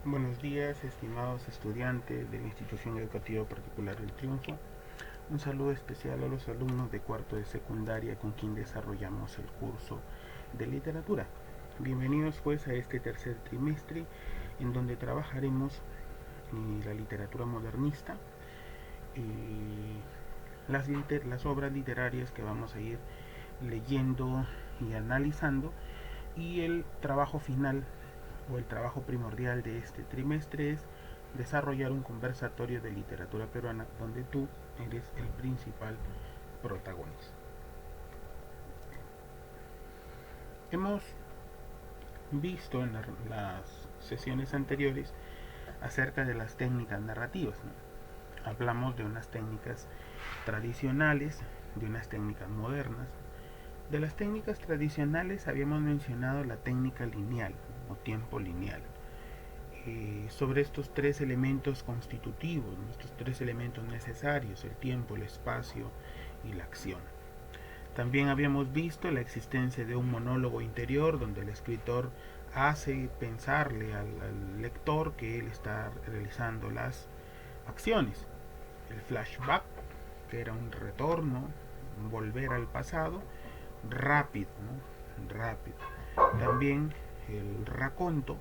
Buenos días, estimados estudiantes de la Institución Educativa Particular El Triunfo. Un saludo especial a los alumnos de cuarto de secundaria con quien desarrollamos el curso de literatura. Bienvenidos pues a este tercer trimestre en donde trabajaremos la literatura modernista y las obras literarias que vamos a ir leyendo y analizando, y el trabajo final o el trabajo primordial de este trimestre es desarrollar un conversatorio de literatura peruana donde tú eres el principal protagonista. Hemos visto en las sesiones anteriores acerca de las técnicas narrativas, ¿no? Hablamos de unas técnicas tradicionales, de unas técnicas modernas. De las técnicas tradicionales habíamos mencionado la técnica lineal o tiempo lineal. Sobre estos tres elementos constitutivos, estos tres elementos necesarios: el tiempo, el espacio y la acción. También habíamos visto la existencia de un monólogo interior donde el escritor hace pensarle al lector que él está realizando las acciones. El flashback, que era un retorno, un volver al pasado rápido, ¿no? Rápido. También el raconto.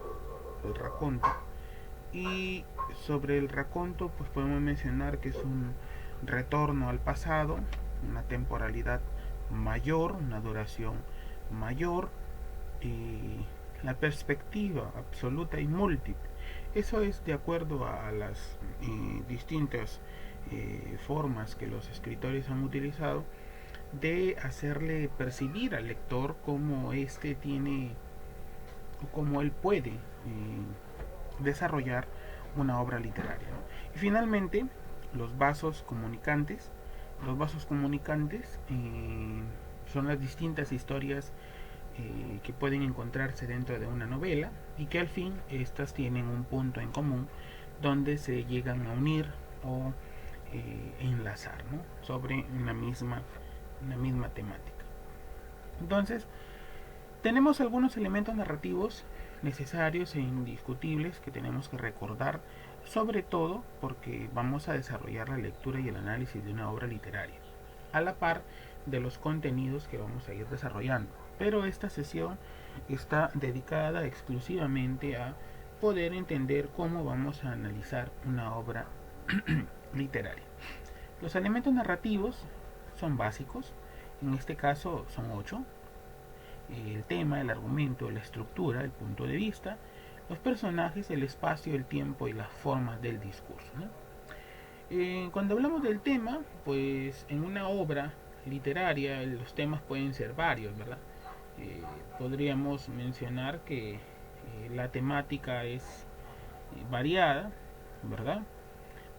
Y sobre el raconto, pues podemos mencionar que es un retorno al pasado, una temporalidad mayor, una duración mayor, y la perspectiva absoluta y múltiple. Eso es de acuerdo a las distintas formas que los escritores han utilizado de hacerle percibir al lector cómo éste tiene o cómo él puede desarrollar una obra literaria, ¿no? Y finalmente, los vasos comunicantes. Los vasos comunicantes son las distintas historias que pueden encontrarse dentro de una novela y que al fin estas tienen un punto en común donde se llegan a unir o enlazar, ¿no? Sobre una misma temática. Entonces, tenemos algunos elementos narrativos necesarios e indiscutibles que tenemos que recordar, sobre todo porque vamos a desarrollar la lectura y el análisis de una obra literaria, a la par de los contenidos que vamos a ir desarrollando. Pero esta sesión está dedicada exclusivamente a poder entender cómo vamos a analizar una obra literaria. Los elementos narrativos son básicos, en este caso son 8: el tema, el argumento, la estructura, el punto de vista, los personajes, el espacio, el tiempo y las formas del discurso, ¿no? Cuando hablamos del tema, pues en una obra literaria los temas pueden ser varios, ¿verdad? Podríamos mencionar que la temática es variada, ¿verdad?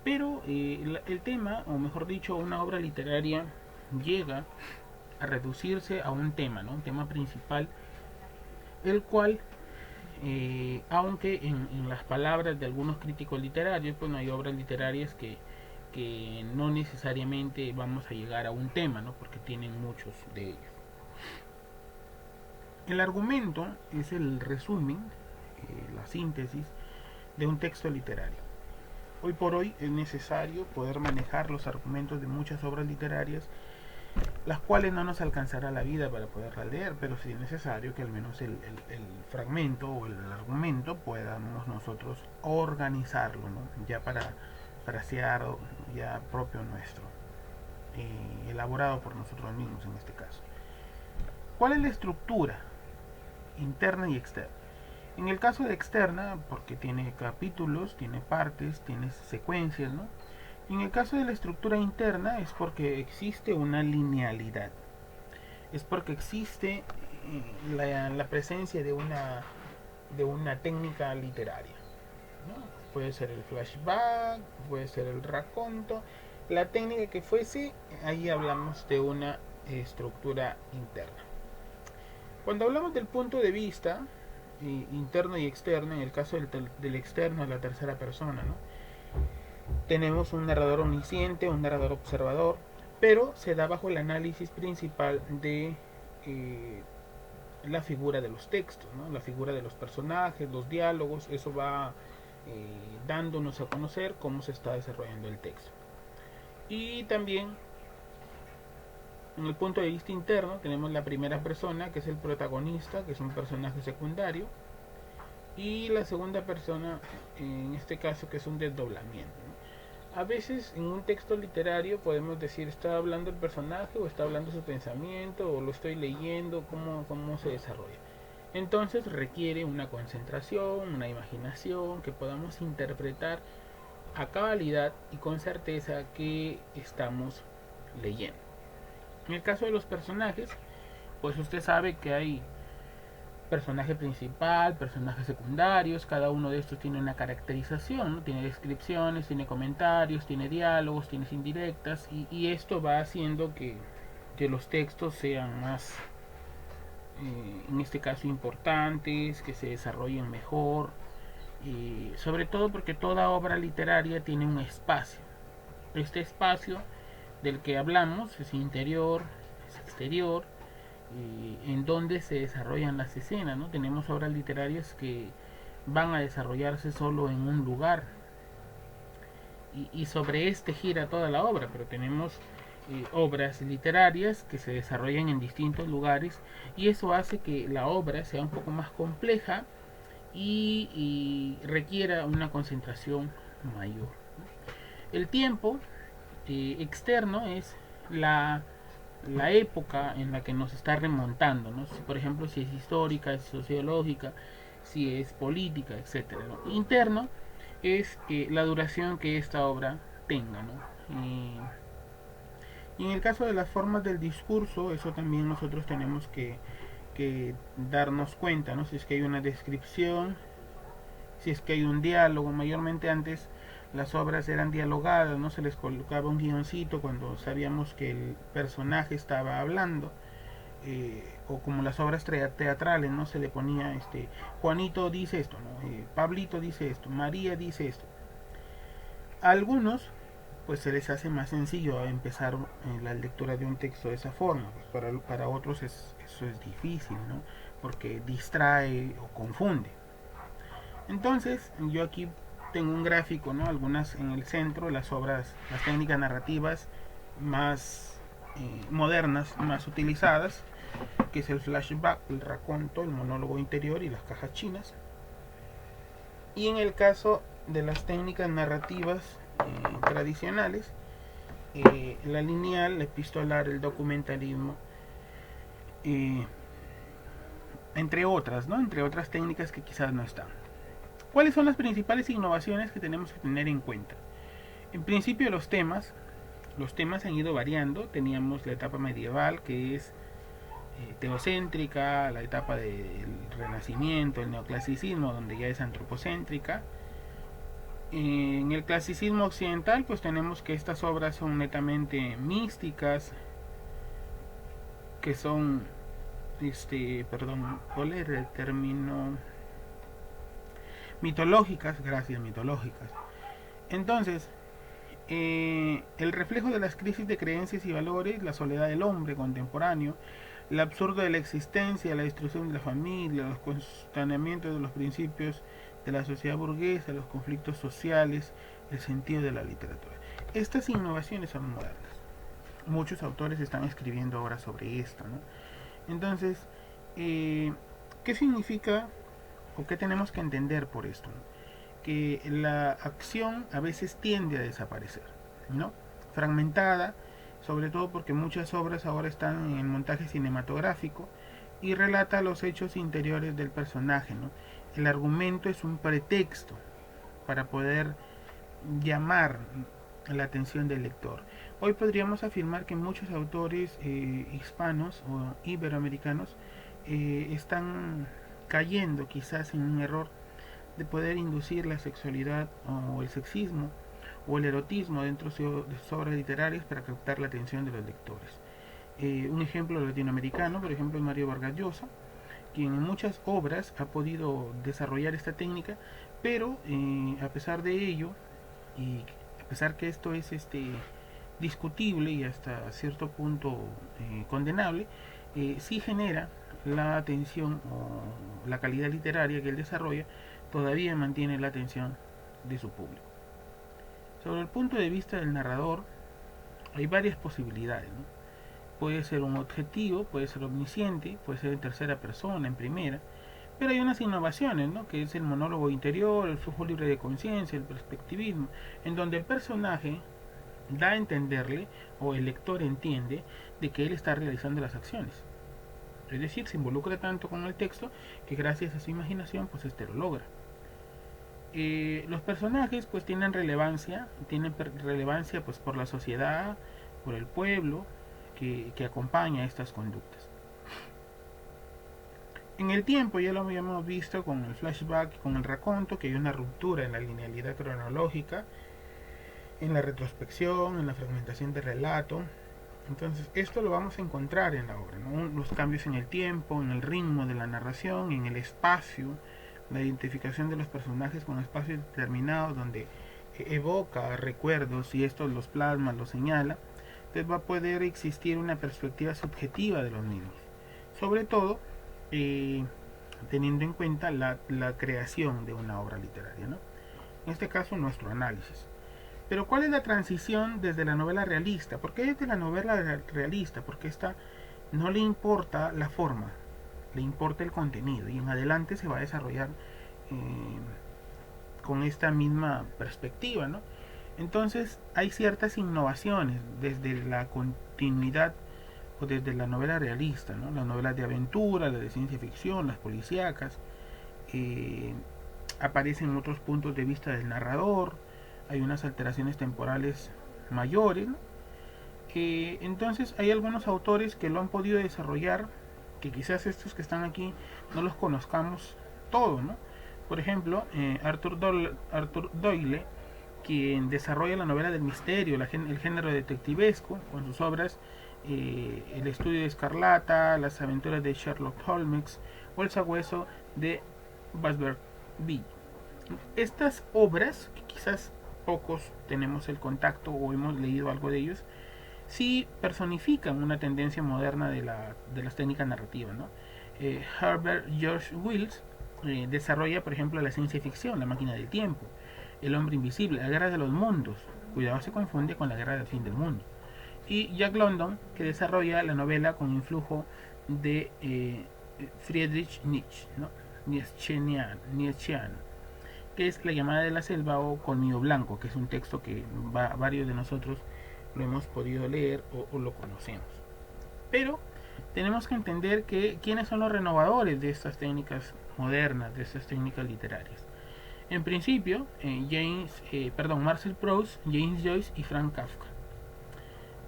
Pero el tema, o mejor dicho, una obra literaria llega a reducirse a un tema, ¿no? Un tema principal, el cual, aunque en las palabras de algunos críticos literarios, pues no hay obras literarias que no necesariamente vamos a llegar a un tema, ¿no? Porque tienen muchos de ellos. El argumento es el resumen, la síntesis de un texto literario. Hoy por hoy es necesario poder manejar los argumentos de muchas obras literarias, las cuales no nos alcanzará la vida para poderla leer, pero sí es necesario que al menos el fragmento o el argumento podamos nosotros organizarlo, ¿no? Ya para ser ya propio nuestro, elaborado por nosotros mismos en este caso. ¿Cuál es la estructura interna y externa? En el caso de externa, porque tiene capítulos, tiene partes, tiene secuencias, ¿no? Y en el caso de la estructura interna es porque existe una linealidad, es porque existe la presencia de una técnica literaria, ¿no? Puede ser el flashback, puede ser el raconto, la técnica que fuese, ahí hablamos de una estructura interna. Cuando hablamos del punto de vista interno y externo, en el caso del externo es la tercera persona, ¿no? Tenemos un narrador omnisciente, un narrador observador, pero se da bajo el análisis principal de la figura de los textos, ¿no? La figura de los personajes, los diálogos. Eso va dándonos a conocer cómo se está desarrollando el texto. Y también en el punto de vista interno tenemos la primera persona, que es el protagonista, que es un personaje secundario, y la segunda persona, en este caso, que es un desdoblamiento, ¿no? A veces en un texto literario podemos decir, ¿está hablando el personaje o está hablando su pensamiento o lo estoy leyendo? ¿Cómo se desarrolla? Entonces requiere una concentración, una imaginación, que podamos interpretar a cabalidad y con certeza que estamos leyendo. En el caso de los personajes, pues usted sabe que hay personaje principal, personajes secundarios, cada uno de estos tiene una caracterización, ¿no? Tiene descripciones, tiene comentarios, tiene diálogos, tiene indirectas, y esto va haciendo que los textos sean más, en este caso, importantes, que se desarrollen mejor, sobre todo porque toda obra literaria tiene un espacio. Este espacio del que hablamos es interior, es exterior, en donde se desarrollan las escenas, ¿no? Tenemos obras literarias que van a desarrollarse solo en un lugar, y sobre este gira toda la obra, pero tenemos obras literarias que se desarrollan en distintos lugares, y eso hace que la obra sea un poco más compleja y requiera una concentración mayor. El tiempo externo es la época en la que nos está remontando, ¿no? Si, por ejemplo, si es histórica, es sociológica, si es política, etcétera, ¿no? Interno es la duración que esta obra tenga, ¿no? Y en el caso de las formas del discurso, eso también nosotros tenemos que darnos cuenta, ¿no? Si es que hay una descripción, si es que hay un diálogo. Mayormente antes las obras eran dialogadas, no se les colocaba un guioncito cuando sabíamos que el personaje estaba hablando, o como las obras teatrales, no se le ponía Juanito dice esto, ¿no? Pablito dice esto, María dice esto. A algunos pues se les hace más sencillo empezar la lectura de un texto de esa forma, pues para otros eso es difícil, ¿no? Porque distrae o confunde. Entonces yo aquí tengo un gráfico, ¿no? Algunas en el centro, las obras, las técnicas narrativas más modernas, más utilizadas, que es el flashback, el raconto, el monólogo interior y las cajas chinas. Y en el caso de las técnicas narrativas tradicionales, la lineal, la epistolar, el documentalismo, entre otras, ¿no? Entre otras técnicas que quizás no están. ¿Cuáles son las principales innovaciones que tenemos que tener en cuenta? En principio los temas han ido variando. Teníamos la etapa medieval, que es teocéntrica, la etapa del renacimiento, el neoclasicismo, donde ya es antropocéntrica. En el clasicismo occidental pues tenemos que estas obras son netamente místicas, que son ¿cuál era el término? Mitológicas, gracias, mitológicas. Entonces, el reflejo de las crisis de creencias y valores, la soledad del hombre contemporáneo, el absurdo de la existencia, la destrucción de la familia, los cuestionamientos de los principios de la sociedad burguesa, los conflictos sociales, el sentido de la literatura. Estas innovaciones son modernas. Muchos autores están escribiendo ahora sobre esto, ¿no? Entonces, ¿qué significa o qué tenemos que entender por esto? Que la acción a veces tiende a desaparecer, ¿no? Fragmentada, sobre todo porque muchas obras ahora están en el montaje cinematográfico y relata los hechos interiores del personaje, ¿no? El argumento es un pretexto para poder llamar la atención del lector. Hoy podríamos afirmar que muchos autores hispanos o iberoamericanos están cayendo quizás en un error de poder inducir la sexualidad o el sexismo o el erotismo dentro de sus obras literarias para captar la atención de los lectores. Un ejemplo latinoamericano, por ejemplo, es Mario Vargas Llosa, quien en muchas obras ha podido desarrollar esta técnica, pero a pesar de ello, y a pesar que esto es discutible y hasta cierto punto condenable, sí genera la atención o la calidad literaria que él desarrolla, todavía mantiene la atención de su público. Sobre el punto de vista del narrador, hay varias posibilidades, ¿no? Puede ser un objetivo, puede ser omnisciente, puede ser en tercera persona, en primera, pero hay unas innovaciones, ¿no? Que es el monólogo interior, el flujo libre de conciencia, el perspectivismo, en donde el personaje da a entenderle, o el lector entiende, de que él está realizando las acciones. Es decir, se involucra tanto con el texto que gracias a su imaginación, pues este lo logra. Los personajes pues tienen relevancia pues por la sociedad, por el pueblo que acompaña estas conductas. En el tiempo ya lo habíamos visto con el flashback, con el raconto, que hay una ruptura en la linealidad cronológica, en la retrospección, en la fragmentación del relato. Entonces esto lo vamos a encontrar en la obra, ¿no? Los cambios en el tiempo, en el ritmo de la narración, en el espacio, la identificación de los personajes con espacios determinados donde evoca recuerdos y estos los plasma, los señala. Entonces va a poder existir una perspectiva subjetiva de los mismos, sobre todo teniendo en cuenta la creación de una obra literaria, ¿no? En este caso nuestro análisis. Pero ¿cuál es la transición desde la novela realista? ¿Por qué desde la novela realista? Porque esta no le importa la forma, le importa el contenido, y en adelante se va a desarrollar con esta misma perspectiva, ¿no? Entonces hay ciertas innovaciones desde la continuidad o desde la novela realista, ¿no? Las novelas de aventura, las de ciencia ficción, las policíacas, aparecen otros puntos de vista del narrador, hay unas alteraciones temporales mayores, ¿no? Entonces hay algunos autores que lo han podido desarrollar, que quizás estos que están aquí no los conozcamos todos, ¿no? Por ejemplo, Arthur Doyle, quien desarrolla la novela del misterio, el género detectivesco, con sus obras El estudio de Escarlata, Las aventuras de Sherlock Holmes o El sabueso de Baskerville. Estas obras, que quizás pocos tenemos el contacto o hemos leído algo de ellos, sí personifican una tendencia moderna de las técnicas narrativas, ¿no? Herbert George Wells desarrolla, por ejemplo, la ciencia ficción, La máquina del tiempo, El hombre invisible, La guerra de los mundos. Cuidado, se confunde con La guerra del fin del mundo. Y Jack London, que desarrolla la novela con influjo de Friedrich Nietzsche, ¿no? Nietzscheano, que es La llamada de la selva o Colmillo Blanco, que es un texto que varios de nosotros lo hemos podido leer o lo conocemos. Pero tenemos que entender que quiénes son los renovadores de estas técnicas modernas, de estas técnicas literarias. En principio, Marcel Proust, James Joyce y Frank Kafka.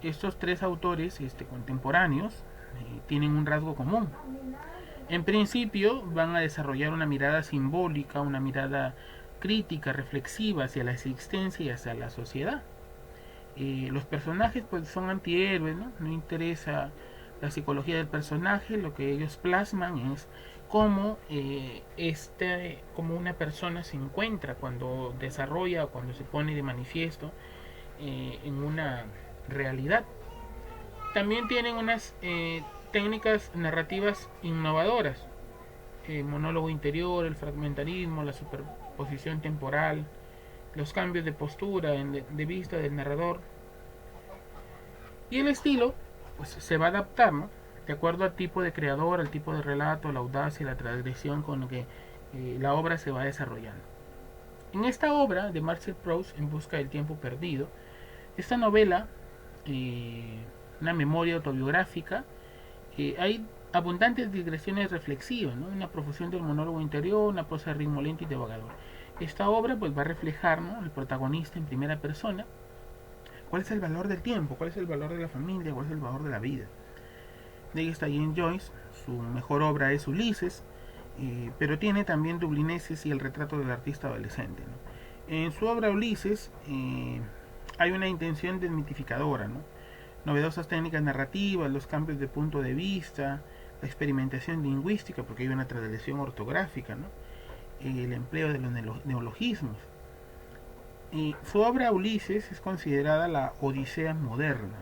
Estos tres autores contemporáneos tienen un rasgo común. En principio van a desarrollar una mirada simbólica, una mirada crítica, reflexiva hacia la existencia y hacia la sociedad. Los personajes pues son antihéroes, ¿no? No interesa la psicología del personaje, lo que ellos plasman es cómo cómo una persona se encuentra cuando desarrolla o cuando se pone de manifiesto en una realidad. También tienen unas técnicas narrativas innovadoras, el monólogo interior, el fragmentarismo, la superposición temporal, los cambios de postura de vista del narrador, y el estilo pues se va a adaptar, ¿no? De acuerdo al tipo de creador, al tipo de relato, la audacia y la transgresión con lo que la obra se va desarrollando. En esta obra de Marcel Proust, En busca del tiempo perdido, esta novela, una memoria autobiográfica, hay abundantes digresiones reflexivas, ¿no? Una profusión del monólogo interior, una prosa de ritmo lento y divagador. Esta obra pues va a reflejar, ¿no?, el protagonista en primera persona, cuál es el valor del tiempo, cuál es el valor de la familia, cuál es el valor de la vida. De ahí está James Joyce, su mejor obra es Ulises, pero tiene también Dublineses y El retrato del artista adolescente, ¿no? En su obra Ulises hay una intención desmitificadora, ¿no? Novedosas técnicas narrativas, los cambios de punto de vista, la experimentación lingüística, porque hay una tradición ortográfica, ¿no? El empleo de los neologismos. Su obra Ulises es considerada la Odisea moderna,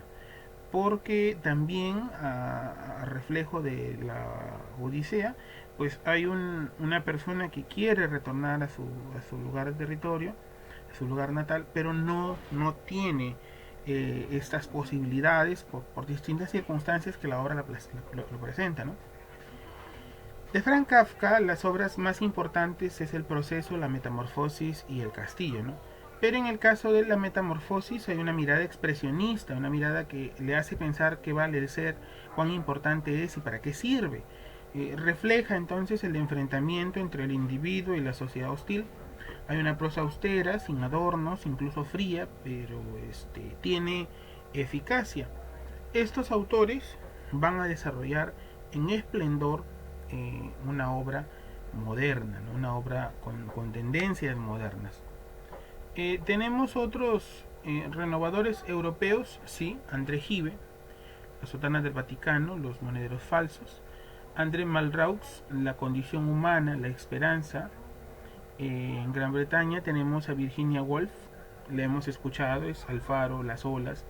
porque también a reflejo de la Odisea, pues hay una persona que quiere retornar a su lugar de territorio, su lugar natal, pero no tiene estas posibilidades por distintas circunstancias que la obra lo presenta, ¿no? De Franz Kafka, las obras más importantes es El proceso, La metamorfosis y El castillo, ¿no? Pero en el caso de La metamorfosis hay una mirada expresionista, una mirada que le hace pensar qué vale el ser, cuán importante es y para qué sirve. Refleja entonces el enfrentamiento entre el individuo y la sociedad hostil. Hay una prosa austera, sin adornos, incluso fría, pero tiene eficacia. Estos autores van a desarrollar en esplendor una obra moderna, ¿no? Una obra con tendencias modernas. Tenemos otros renovadores europeos, sí, André Gide, La sotana del Vaticano, Los monederos falsos, André Malraux, La condición humana, La esperanza. En Gran Bretaña tenemos a Virginia Woolf, la hemos escuchado, es Alfaro, Las olas.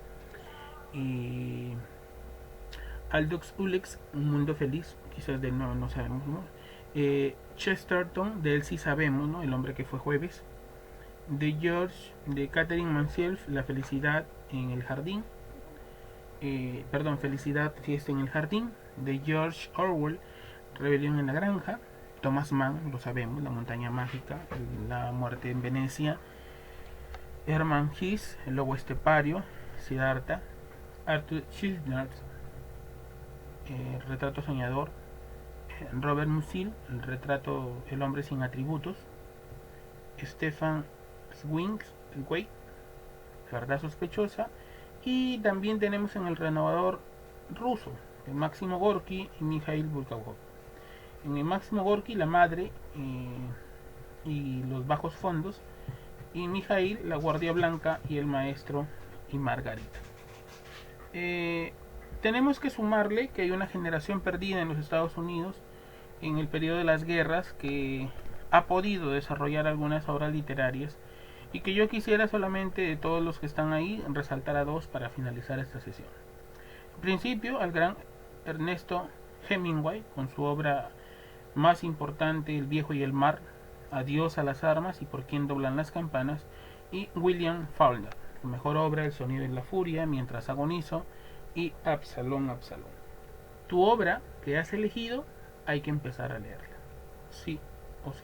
Aldous Huxley, Un mundo feliz, quizás de él no sabemos, ¿no? Chesterton, de él sí sabemos, ¿no? El hombre que fue jueves. De Catherine Mansfield, La felicidad en el jardín. Felicidad, fiesta en el jardín. De George Orwell, Rebelión en la granja. Thomas Mann, lo sabemos, La montaña mágica, La muerte en Venecia. Hermann Hesse, El lobo estepario. Siddhartha. Arthur Schnitzler, Retrato soñador. Robert Musil, El retrato El hombre sin atributos. Stefan Zweig, La verdad sospechosa. Y también tenemos en el renovador ruso, Máximo Gorki y Mikhail Bulgakov. En el Máximo Gorki, La madre y los bajos fondos. Y Mikhail, La guardia blanca y El maestro y Margarita. Tenemos que sumarle que hay una generación perdida en los Estados Unidos en el periodo de las guerras que ha podido desarrollar algunas obras literarias y que yo quisiera solamente de todos los que están ahí resaltar a dos para finalizar esta sesión. En principio, al gran Ernesto Hemingway con su obra más importante, El viejo y el mar, Adiós a las armas y Por quién doblan las campanas, y William Faulkner, su mejor obra, El sonido de la furia, Mientras agonizo y Absalón, Absalón. Tu obra que has elegido hay que empezar a leerla, sí o sí.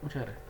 Muchas gracias.